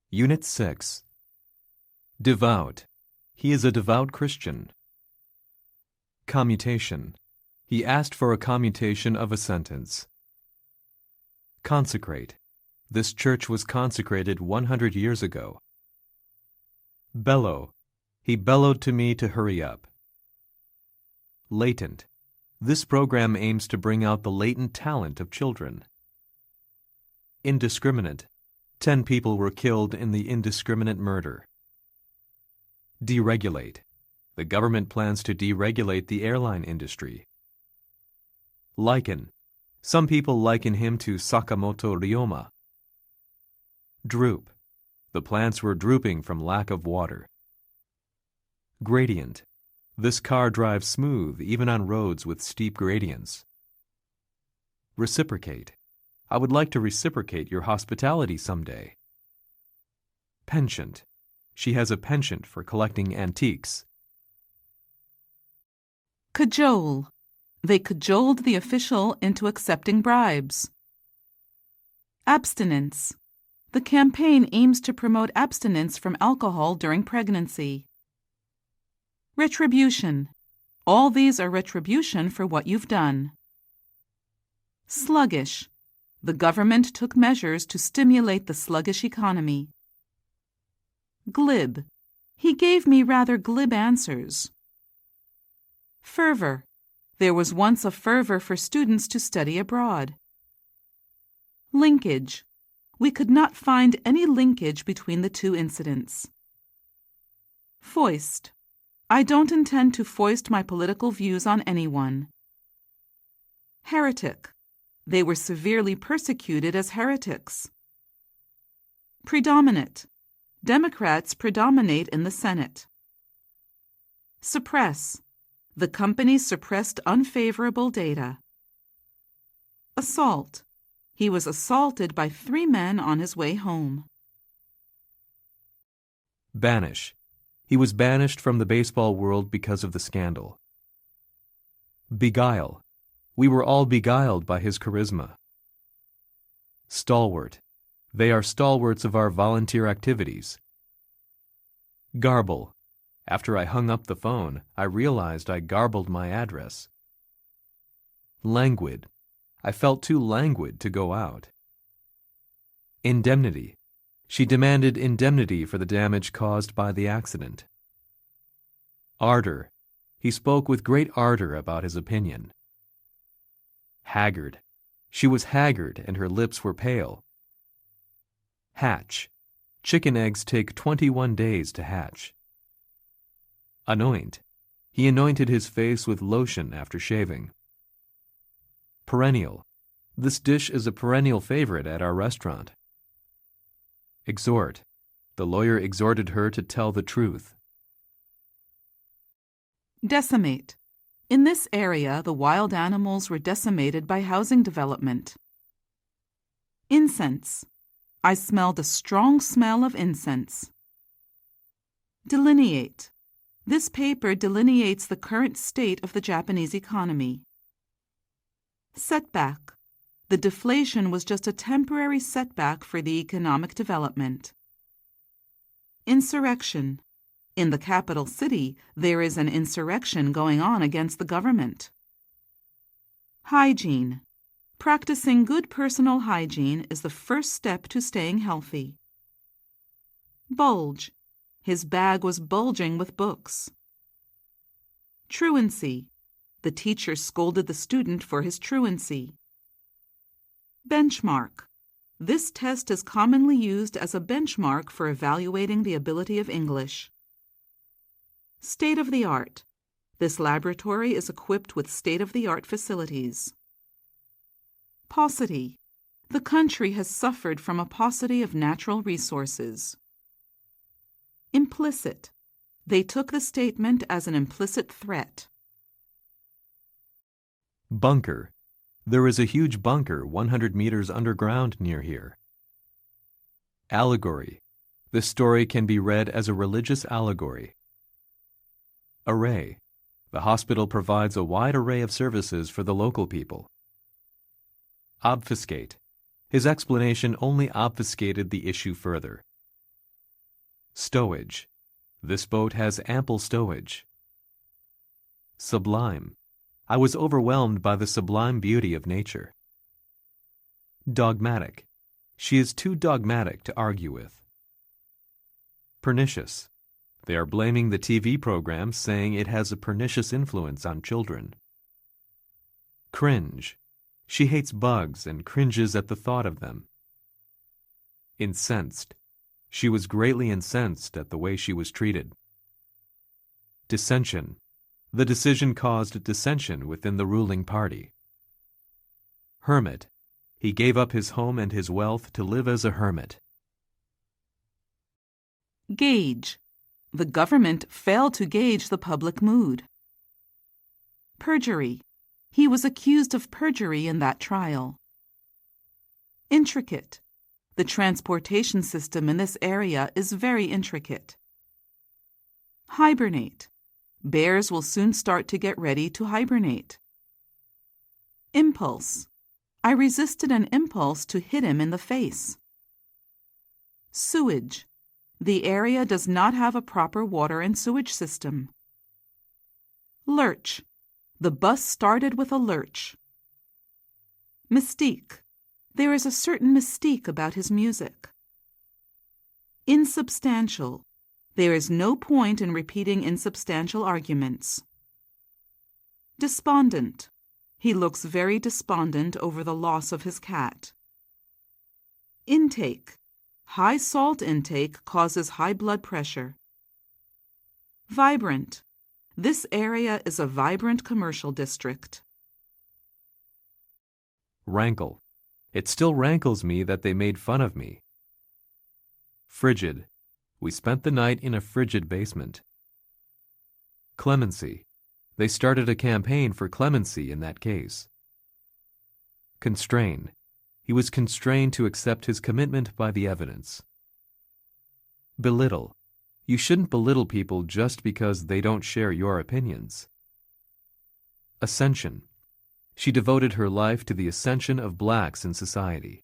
Unit 6. Devout. He is a devout Christian. Commutation. He asked for a commutation of a sentence. Consecrate. This church was consecrated 100 years ago. Bellow. He bellowed to me to hurry up. Latent. This program aims to bring out the latent talent of children. Indiscriminate. 10 people were killed in the indiscriminate murder. Deregulate. The government plans to deregulate the airline industry. Liken. Some people liken him to Sakamoto Ryoma. Droop. The plants were drooping from lack of water. Gradient. This car drives smooth even on roads with steep gradients. Reciprocate. I would like to reciprocate your hospitality someday. Penchant. She has a penchant for collecting antiques. Cajole. They cajoled the official into accepting bribes. Abstinence. The campaign aims to promote abstinence from alcohol during pregnancy. Retribution. All these are retribution for what you've done. Sluggish. The government took measures to stimulate the sluggish economy. Glib. He gave me rather glib answers. Fervor. There was once a fervor for students to study abroad. Linkage. We could not find any linkage between the two incidents. Foist. I don't intend to foist my political views on anyone. Heretic. They were severely persecuted as heretics. Predominate. Democrats predominate in the Senate. Suppress. The company suppressed unfavorable data. Assault. He was assaulted by 3 men on his way home. Banish. He was banished from the baseball world because of the scandal. Beguile. We were all beguiled by his charisma. Stalwart. They are stalwarts of our volunteer activities. Garble. After I hung up the phone, I realized I garbled my address. Languid. I felt too languid to go out. Indemnity. She demanded indemnity for the damage caused by the accident. Ardor. He spoke with great ardor about his opinion. Haggard. She was haggard and her lips were pale. Hatch. Chicken eggs take 21 days to hatch. Anoint. He anointed his face with lotion after shaving. Perennial. This dish is a perennial favorite at our restaurant. Exhort. The lawyer exhorted her to tell the truth. Decimate. In this area, the wild animals were decimated by housing development. Incense. I smelled a strong smell of incense. Delineate. This paper delineates the current state of the Japanese economy. Setback. The deflation was just a temporary setback for the economic development. Insurrection. In the capital city, there is an insurrection going on against the government. Hygiene. Practicing good personal hygiene is the first step to staying healthy. Bulge. His bag was bulging with books. Truancy. The teacher scolded the student for his truancy. Benchmark. This test is commonly used as a benchmark for evaluating the ability of English. State-of-the-art. This laboratory is equipped with state-of-the-art facilities. Paucity. The country has suffered from a paucity of natural resources. Implicit. They took the statement as an implicit threat. Bunker. There is a huge bunker 100 meters underground near here. Allegory. This story can be read as a religious allegory. Array. The hospital provides a wide array of services for the local people. Obfuscate. His explanation only obfuscated the issue further. Stowage. This boat has ample stowage. Sublime. I was overwhelmed by the sublime beauty of nature. Dogmatic. She is too dogmatic to argue with. Pernicious. They are blaming the TV program, saying it has a pernicious influence on children. Cringe. She hates bugs and cringes at the thought of them. Incensed. She was greatly incensed at the way she was treated. Dissension. The decision caused dissension within the ruling party. Hermit. He gave up his home and his wealth to live as a hermit. Gauge. The government failed to gauge the public mood. Perjury. He was accused of perjury in that trial. Intricate. The transportation system in this area is very intricate. Hibernate. Bears will soon start to get ready to hibernate. Impulse. I resisted an impulse to hit him in the face. Sewage. The area does not have a proper water and sewage system. Lurch. The bus started with a lurch. Mystique. There is a certain mystique about his music. Insubstantial. There is no point in repeating insubstantial arguments. Despondent. He looks very despondent over the loss of his cat. Intake. High salt intake causes high blood pressure. Vibrant. This area is a vibrant commercial district. Rankle. It still rankles me that they made fun of me. Frigid. We spent the night in a frigid basement. Clemency. They started a campaign for clemency in that case. Constrain. He was constrained to accept his commitment by the evidence. Belittle. You shouldn't belittle people just because they don't share your opinions. Ascension. She devoted her life to the ascension of blacks in society.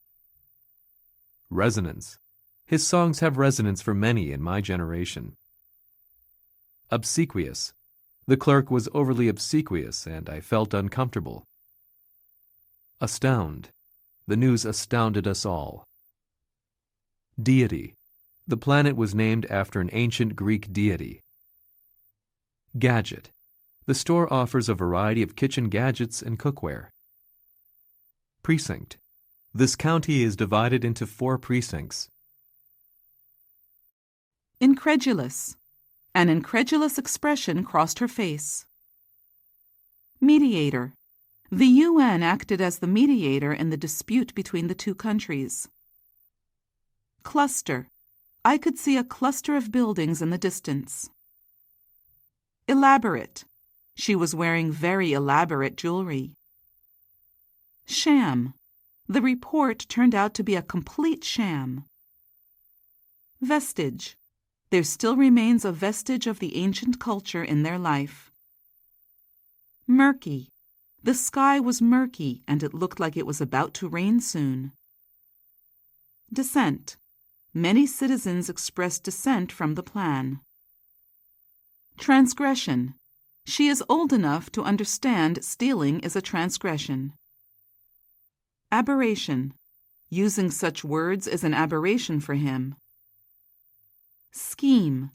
Resonance. His songs have resonance for many in my generation. Obsequious. The clerk was overly obsequious and I felt uncomfortable. Astound. The news astounded us all. Deity. The planet was named after an ancient Greek deity. Gadget. The store offers a variety of kitchen gadgets and cookware. Precinct. This county is divided into 4 precincts. Incredulous. An incredulous expression crossed her face. Mediator. The UN acted as the mediator in the dispute between the 2 countries. Cluster. I could see a cluster of buildings in the distance. Elaborate. She was wearing very elaborate jewelry. Sham. The report turned out to be a complete sham. Vestige. There still remains a vestige of the ancient culture in their life. Murky. The sky was murky and it looked like it was about to rain soon. Dissent. Many citizens expressed dissent from the plan. Transgression. She is old enough to understand stealing is a transgression. Aberration. Using such words is an aberration for him. Scheme.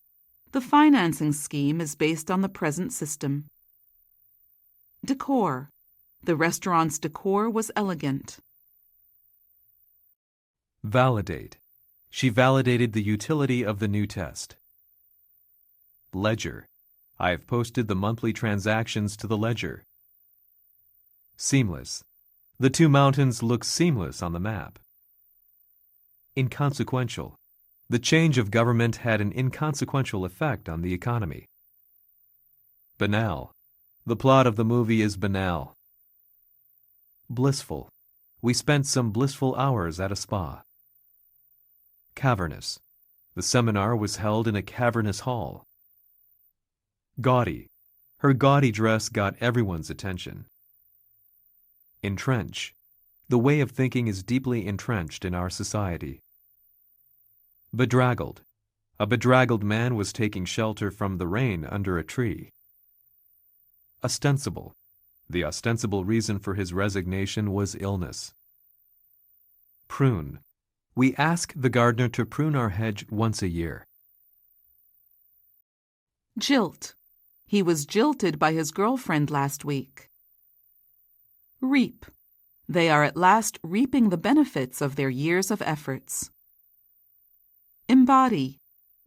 The financing scheme is based on the present system. Decor. The restaurant's decor was elegant. Validate. She validated the utility of the new test. Ledger. I have posted the monthly transactions to the ledger. Seamless. The 2 mountains look seamless on the map. Inconsequential. The change of government had an inconsequential effect on the economy. Banal. The plot of the movie is banal. Blissful. We spent some blissful hours at a spa. Cavernous. The seminar was held in a cavernous hall. Gaudy. Her gaudy dress got everyone's attention. Entrench. The way of thinking is deeply entrenched in our society. Bedraggled. A bedraggled man was taking shelter from the rain under a tree. Ostensible. The ostensible reason for his resignation was illness. Prune. We ask the gardener to prune our hedge once a year. Jilt. He was jilted by his girlfriend last week. Reap. They are at last reaping the benefits of their years of efforts. Embody.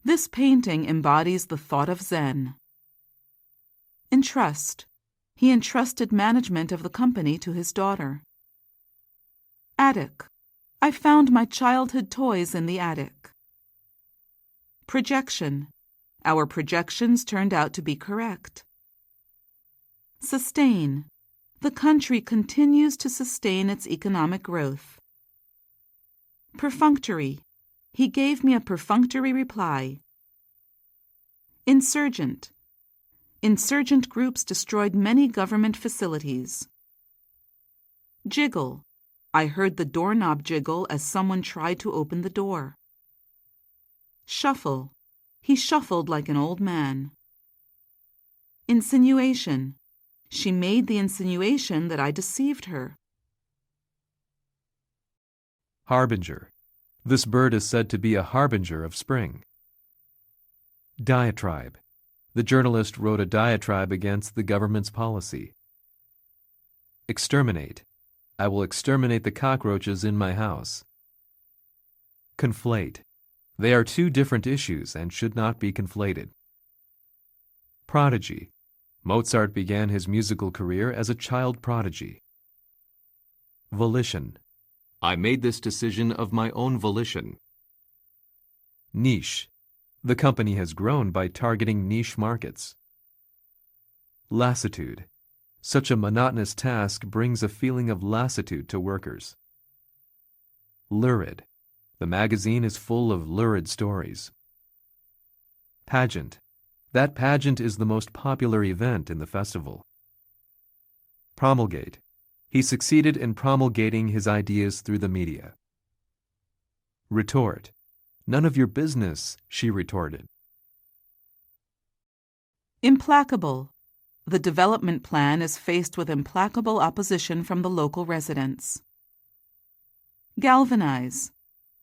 This painting embodies the thought of Zen. Entrust. He entrusted management of the company to his daughter. Attic. I found my childhood toys in the attic. Projection. Our projections turned out to be correct. Sustain. The country continues to sustain its economic growth. Perfunctory. He gave me a perfunctory reply. Insurgent. Insurgent groups destroyed many government facilities. Jiggle. I heard the doorknob jiggle as someone tried to open the door. Shuffle. He shuffled like an old man. Insinuation. She made the insinuation that I deceived her. Harbinger. This bird is said to be a harbinger of spring. Diatribe. The journalist wrote a diatribe against the government's policy. Exterminate. I will exterminate the cockroaches in my house. Conflate. They are two different issues and should not be conflated. Prodigy. Mozart began his musical career as a child prodigy. Volition. I made this decision of my own volition. Niche. The company has grown by targeting niche markets. Lassitude. Such a monotonous task brings a feeling of lassitude to workers. Lurid. The magazine is full of lurid stories. Pageant. That pageant is the most popular event in the festival. Promulgate. He succeeded in promulgating his ideas through the media. Retort. None of your business, she retorted. Implacable. The development plan is faced with implacable opposition from the local residents. Galvanize.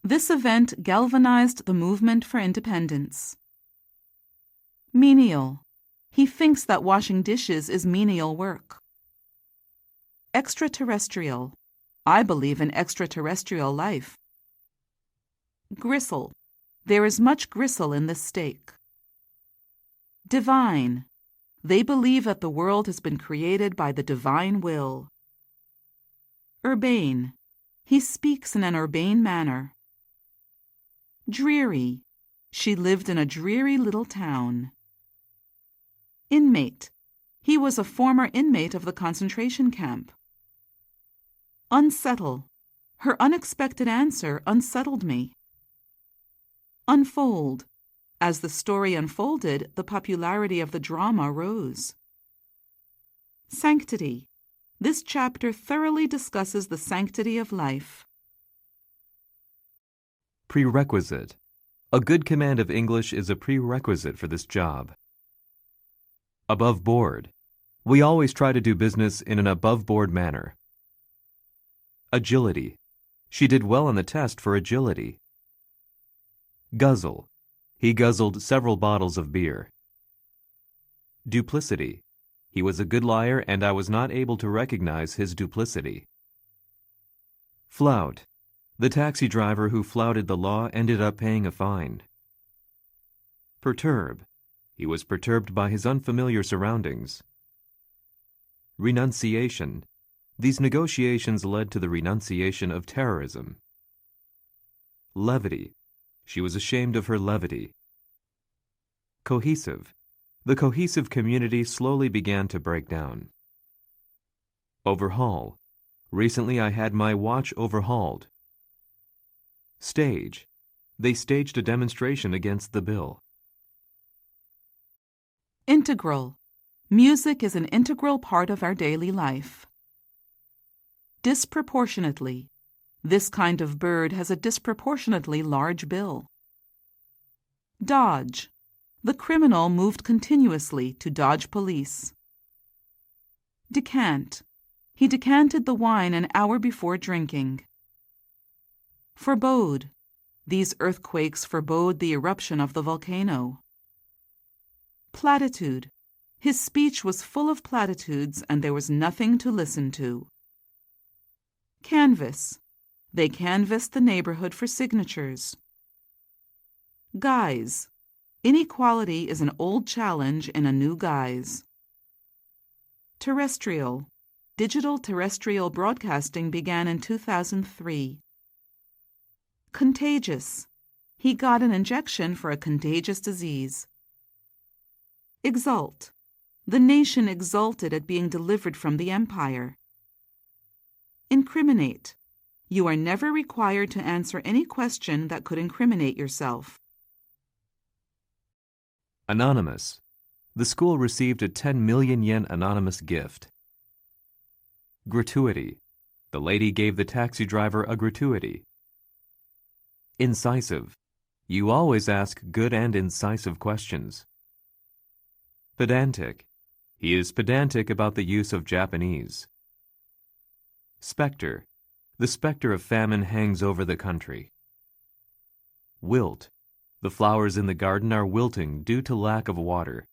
This event galvanized the movement for independence. Menial. He thinks that washing dishes is menial work. Extraterrestrial. I believe in extraterrestrial life. Gristle. There is much gristle in this steak. Divine. They believe that the world has been created by the divine will. Urbane. He speaks in an urbane manner. Dreary. She lived in a dreary little town. Inmate. He was a former inmate of the concentration camp. Unsettle. Her unexpected answer unsettled me. Unfold. As the story unfolded, the popularity of the drama rose. Sanctity. This chapter thoroughly discusses the sanctity of life. Prerequisite. A good command of English is a prerequisite for this job. Above board. We always try to do business in an above-board manner. Agility. She did well on the test for agility. Guzzle. He guzzled several bottles of beer. Duplicity. He was a good liar and I was not able to recognize his duplicity. Flout. The taxi driver who flouted the law ended up paying a fine. Perturb. He was perturbed by his unfamiliar surroundings. Renunciation. These negotiations led to the renunciation of terrorism. Levity. She was ashamed of her levity. Cohesive. The cohesive community slowly began to break down. Overhaul. Recently I had my watch overhauled. Stage. They staged a demonstration against the bill. Integral. Music is an integral part of our daily life. Disproportionately. This kind of bird has a disproportionately large bill. Dodge. The criminal moved continuously to dodge police. Decant. He decanted the wine an hour before drinking. Forebode. These earthquakes forebode the eruption of the volcano. Platitude. His speech was full of platitudes and there was nothing to listen to. Canvass. They canvassed the neighborhood for signatures. Guise. Inequality is an old challenge in a new guise. Terrestrial. Digital terrestrial broadcasting began in 2003. Contagious. He got an injection for a contagious disease. Exult. The nation exulted at being delivered from the empire. Incriminate. You are never required to answer any question that could incriminate yourself. Anonymous. The school received a 10 million yen anonymous gift. Gratuity. The lady gave the taxi driver a gratuity. Incisive. You always ask good and incisive questions. Pedantic. He is pedantic about the use of Japanese. Spectre. The specter of famine hangs over the country. Wilt. The flowers in the garden are wilting due to lack of water.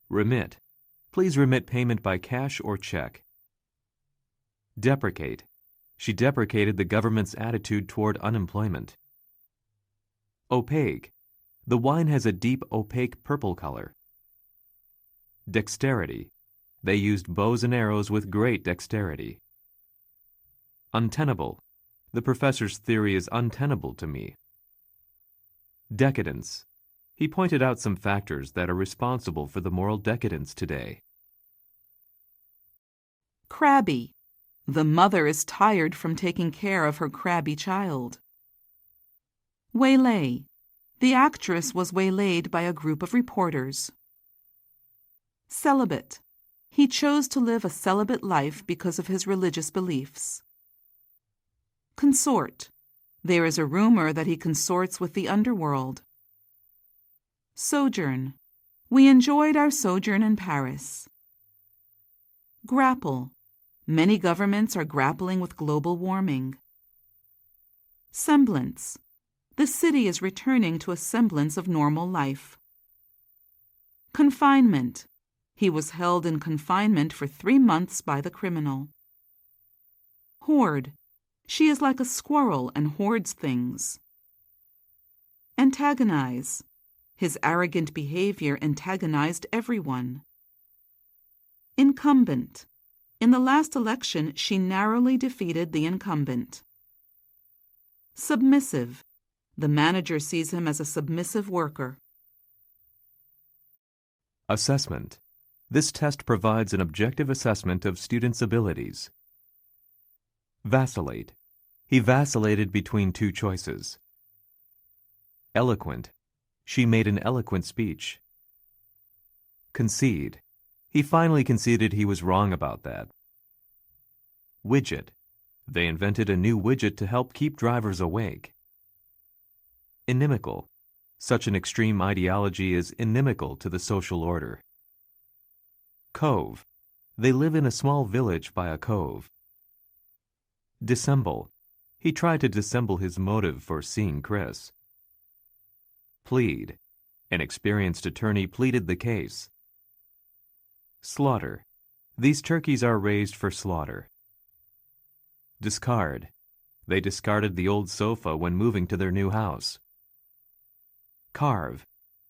Remit. Please remit payment by cash or check. Deprecate. She deprecated the government's attitude toward unemployment. Opaque. The wine has a deep opaque purple color. Dexterity. They used bows and arrows with great dexterity. Untenable. The professor's theory is untenable to me. Decadence. He pointed out some factors that are responsible for the moral decadence today. Crabby. The mother is tired from taking care of her crabby child. Waylay. The actress was waylaid by a group of reporters. Celibate. He chose to live a celibate life because of his religious beliefs. Consort. There is a rumor that he consorts with the underworld. Sojourn. We enjoyed our sojourn in Paris. Grapple. Many governments are grappling with global warming. Semblance. The city is returning to a semblance of normal life. Confinement. He was held in confinement for 3 months by the criminal. Hoard. She is like a squirrel and hoards things. Antagonize. His arrogant behavior antagonized everyone. Incumbent. In the last election, she narrowly defeated the incumbent. Submissive. The manager sees him as a submissive worker. Assessment. This test provides an objective assessment of students' abilities. Vacillate. He vacillated between 2 choices. Eloquent. She made an eloquent speech. Concede. He finally conceded he was wrong about that. Widget. They invented a new widget to help keep drivers awake. Inimical. Such an extreme ideology is inimical to the social order. Cove. They live in a small village by a cove. Dissemble. He tried to dissemble his motive for seeing Chris. Plead. An experienced attorney pleaded the case. Slaughter. These turkeys are raised for slaughter. Discard. They discarded the old sofa when moving to their new house. Carve.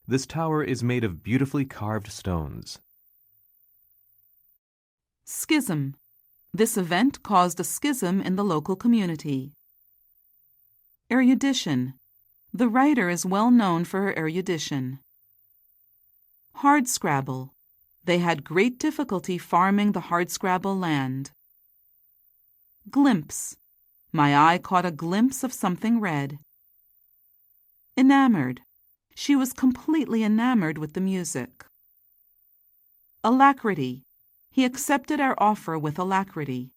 This tower is made of beautifully carved stones. Schism. This event caused a schism in the local community. Erudition. The writer is well known for her erudition. Hardscrabble. They had great difficulty farming the hardscrabble land. Glimpse. My eye caught a glimpse of something red. Enamored. She was completely enamored with the music. Alacrity. He accepted our offer with alacrity.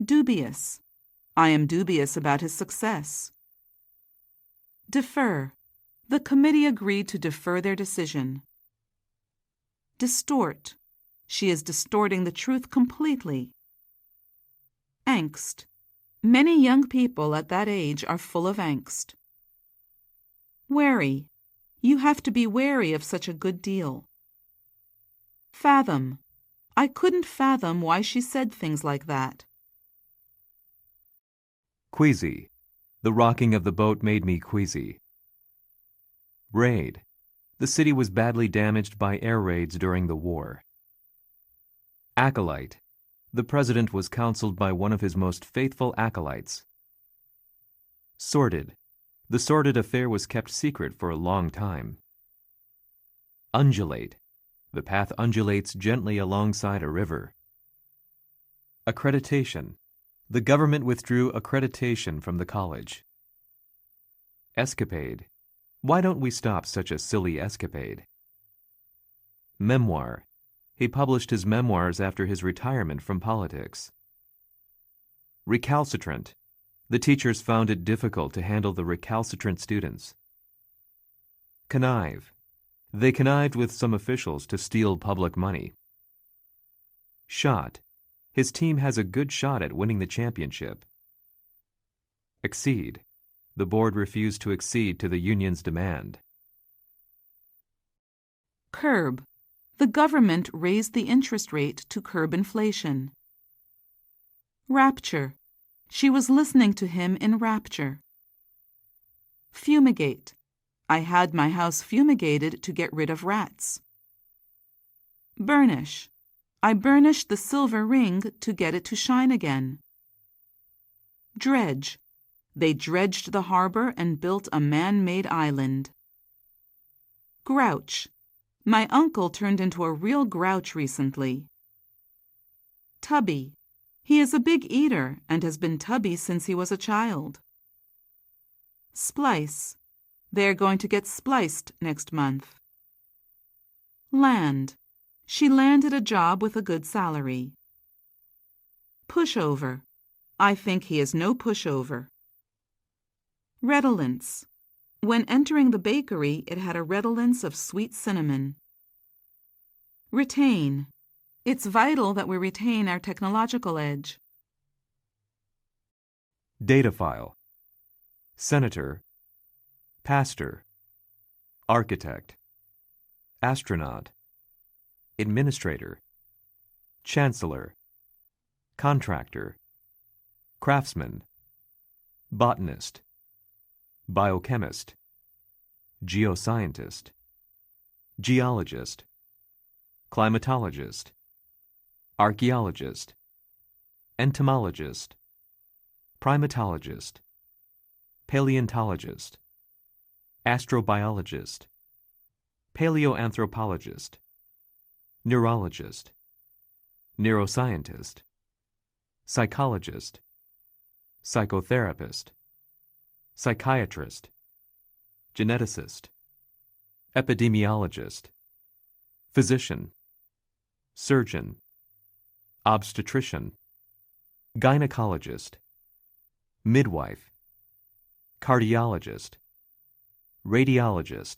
Dubious. I am dubious about his success. Defer. The committee agreed to defer their decision. Distort. She is distorting the truth completely. Angst. Many young people at that age are full of angst. Wary. You have to be wary of such a good deal. Fathom. I couldn't fathom why she said things like that. Queasy. The rocking of the boat made me queasy. Raid. The city was badly damaged by air raids during the war. Acolyte. The president was counseled by one of his most faithful acolytes. Sordid. The sordid affair was kept secret for a long time. Undulate. The path undulates gently alongside a river. Accreditation. The government withdrew accreditation from the college. Escapade. Why don't we stop such a silly escapade? Memoir. He published his memoirs after his retirement from politics. Recalcitrant. The teachers found it difficult to handle the recalcitrant students. Connive. They connived with some officials to steal public money. Shot. His team has a good shot at winning the championship. Accede. The board refused to accede to the union's demand. Curb. The government raised the interest rate to curb inflation. Rapture. She was listening to him in rapture. Fumigate. I had my house fumigated to get rid of rats. Burnish. I burnished the silver ring to get it to shine again. Dredge. They dredged the harbor and built a man-made island. Grouch. My uncle turned into a real grouch recently. Tubby. He is a big eater and has been tubby since he was a child. Splice. They are going to get spliced next month. Land. She landed a job with a good salary. Pushover. I think he is no pushover. Redolence. When entering the bakery, it had a redolence of sweet cinnamon. Retain. It's vital that we retain our technological edge. Data file. Senator. Pastor. Architect. Astronaut. Administrator. Chancellor. Contractor. Craftsman. Botanist. Biochemist. Geoscientist. Geologist. Climatologist. Archaeologist. Entomologist. Primatologist. Paleontologist. Astrobiologist. Paleoanthropologist. Neurologist. Neuroscientist. Psychologist. Psychotherapist. Psychiatrist. Geneticist. Epidemiologist. Physician. Surgeon. Obstetrician. Gynecologist. Midwife. Cardiologist. Radiologist.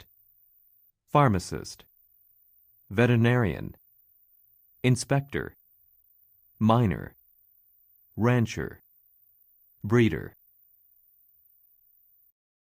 Pharmacist. Veterinarian. Inspector. Miner. Rancher. Breeder.